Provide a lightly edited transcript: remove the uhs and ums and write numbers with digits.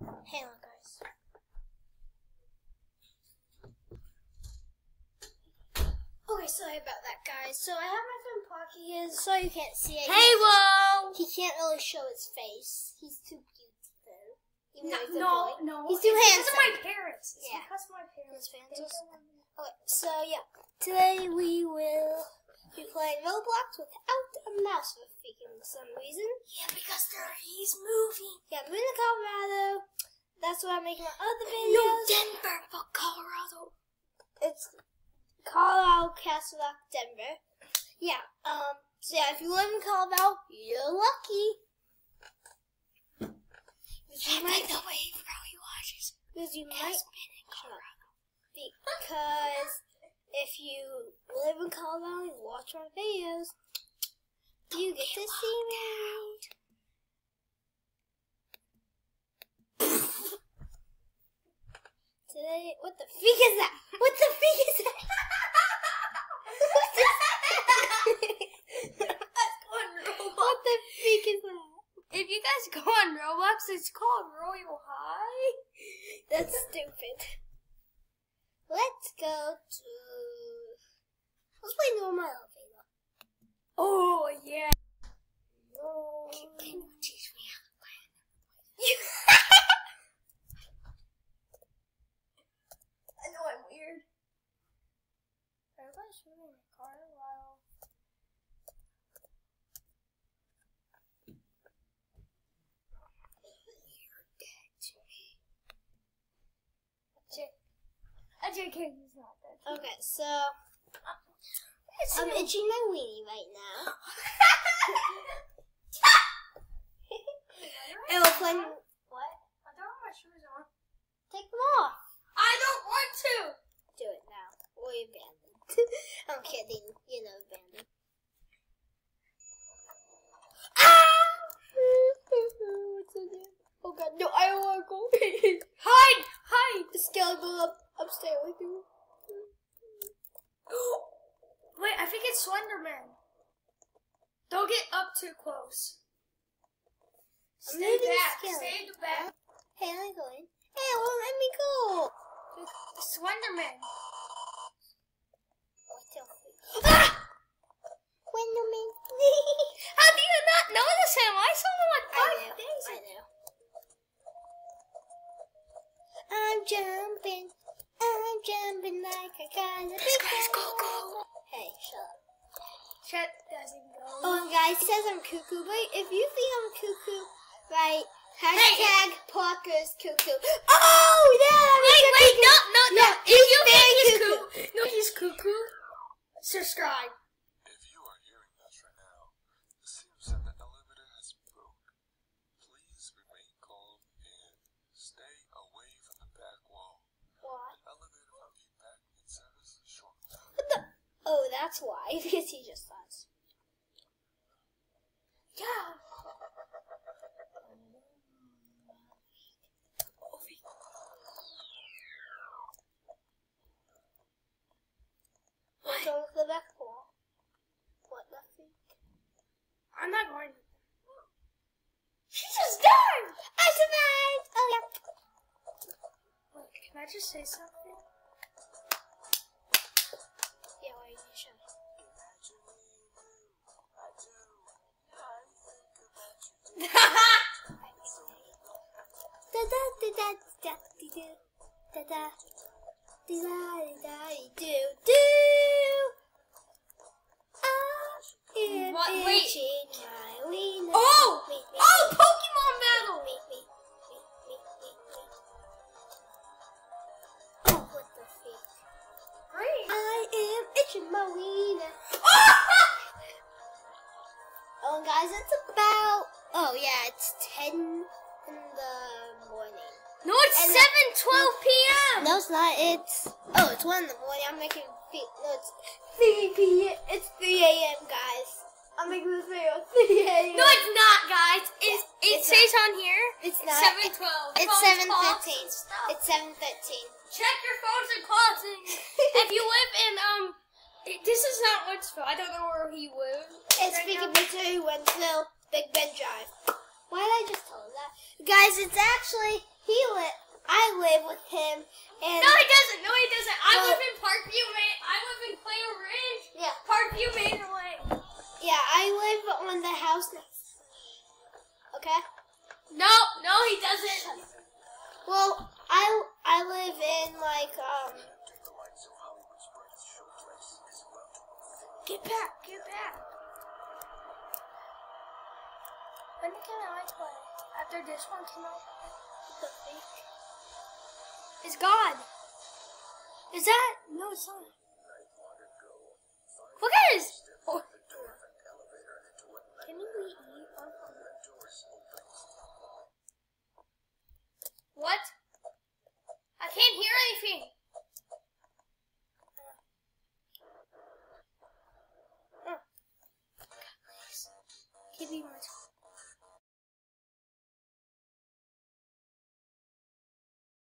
Hang on, guys. Okay, sorry about that, guys. So I have my friend Parky here. Sorry you can't see it. Hey, whoa! He can't really show his face. He's too cute, though. Even though he's a boy. No. He's too handsome. Because of my parents. It's Yeah. because of my parents. Okay, so yeah. Today we will be playing Roblox without a mouse for some reason. Yeah, because he's moving. Yeah, we're in Colorado. That's why I'm making my other videos. No, Denver, but Colorado. It's Colorado, Castle Rock, Denver. Yeah, so yeah, if you live in Colorado, you're lucky. Yeah, like the way he probably watches. Because you might Has been in Colorado. Because if you live in Colorado and watch my videos, you get to see me. Today, what the freak is that? What the freak is that? What the freak is that? If you guys go on Roblox, it's called Royal High. That's stupid. Let's go to... Let's play normal elevator. Oh, yeah. No. Can you teach me how to play it? I know I'm weird. Everybody's shooting my car while... You're dead to me. JK is not dead. Okay, so... I'm itching my weenie right now. And we're playing... What? I don't have my shoes on. Take them off. I don't want to! Do it now. Or you're abandoned. I'm kidding. You're not abandoned. Ah! What's in there? Oh god, no, I don't want to go. Hide! Hide! The skeleton upstairs with you. Wait, I think it's Slenderman. Don't get up too close. Stay back. Stay in the back. Hey, let me go in. Hey, well, let me go. Slenderman. Ah! Slenderman. How do you not notice him? I saw him like 5 days I ago. know. I'm jumping like a guy. This guy's go. Hey, shut up. Chet doesn't go. Oh, and guys, he says I'm cuckoo. Wait, if you think I'm cuckoo, right? Hashtag Parker's cuckoo. Oh, yeah! Wait, no. If you think he's cuckoo. cuckoo, no, he's cuckoo. Subscribe. If you are hearing us right now, it seems that the elevator has broke. Please remain calm and stay away from the back wall. What? The elevator will be back in service shortly. What the? Oh, that's why. Because he just does. Yeah. What's wrong with the back wall? What the freak? I'm not going. She just died! I survived! Oh, yeah. Wait, can I just say something? Yeah, why you show? Da da da da da da da da do. I'm Wait. itching my wiener. Oh! Me. Oh, Pokemon battle! Me. Oh, what the freak? Great. I am itching my wiener. Oh, guys, it's about... Oh, yeah, it's 10 in the morning. No, it's And 7:12 p.m. No, it's not. It's... Oh, it's 1 in the morning. I'm making... No, it's 3 p.m. It's 3 a.m., guys. I'm making this video at 3 a.m. No, it's not, guys. It It's says on here. It's not. 7:12. It's Phones, 7:13. clocks, and stuff. It's 7:13. Check your phones and clocks. If you live in this is not Wentzville. I don't know where he lives. It's speaking to Wentzville, Big Ben Drive. Why did I just tell him that? Guys, it's actually I live with him, and No, he doesn't. No, he doesn't. I Well- live in Parkview, man. I live in Player Ridge. yeah, Parkview, Manor Way. yeah, I live on the house next. Okay. No, he doesn't. Well, I live in like Get back. When can I play? After this one, can I play? It's God. Is that? No, it's not.